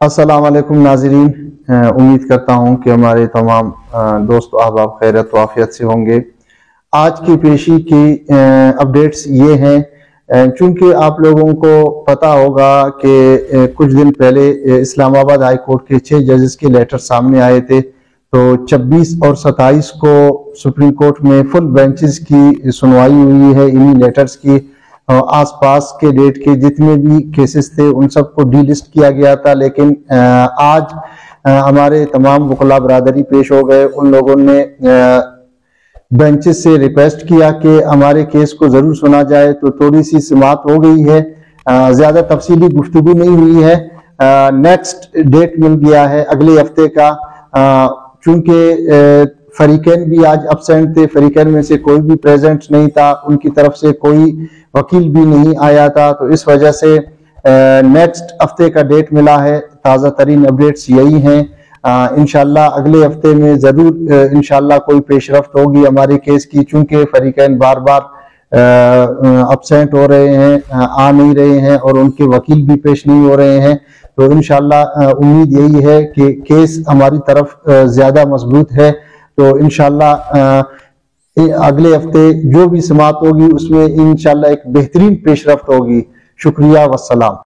अस्सलाम वालेकुम नाज़रीन, उम्मीद करता हूँ कि हमारे तमाम दोस्त अहबाब खैरियत व आफियत से होंगे। आज की पेशी की अपडेट्स ये हैं, चूँकि आप लोगों को पता होगा कि कुछ दिन पहले इस्लामाबाद हाई कोर्ट के 6 जजेस के लेटर सामने आए थे। तो 26 और 27 को सुप्रीम कोर्ट में फुल बेंचेस की सुनवाई हुई है। इन्हीं लेटर्स की आसपास के डेट के जितने भी केसेस थे उन सबको डीलिस्ट किया गया था, लेकिन आज हमारे तमाम वकला बरादरी पेश हो गए। उन लोगों ने बेंचेस से रिक्वेस्ट किया कि हमारे केस को जरूर सुना जाए, तो थोड़ी सी समाअत हो गई है, ज्यादा तफसीली गुफ्तगू नहीं हुई है। नेक्स्ट डेट मिल गया है अगले हफ्ते का। चूंकि फरीकैन भी आज अब्सेंट थे, फरीकैन में से कोई भी प्रेजेंट नहीं था, उनकी तरफ से कोई वकील भी नहीं आया था, तो इस वजह से नेक्स्ट हफ्ते का डेट मिला है। ताज़ा तरीन अपडेट्स यही हैं। इंशाल्लाह अगले हफ्ते में जरूर इंशाल्लाह कोई पेशरफ्त होगी हमारे केस की, चूंकि फरीकैन बार बार अब्सेंट हो रहे हैं, आ नहीं रहे हैं और उनके वकील भी पेश नहीं हो रहे हैं। तो इंशाल्लाह उम्मीद यही है कि केस हमारी तरफ ज्यादा मजबूत है। तो इंशाल्लाह अगले हफ्ते जो भी समाअत होगी उसमें इंशाल्लाह एक बेहतरीन पेशरफ्त होगी। शुक्रिया वस्सलाम।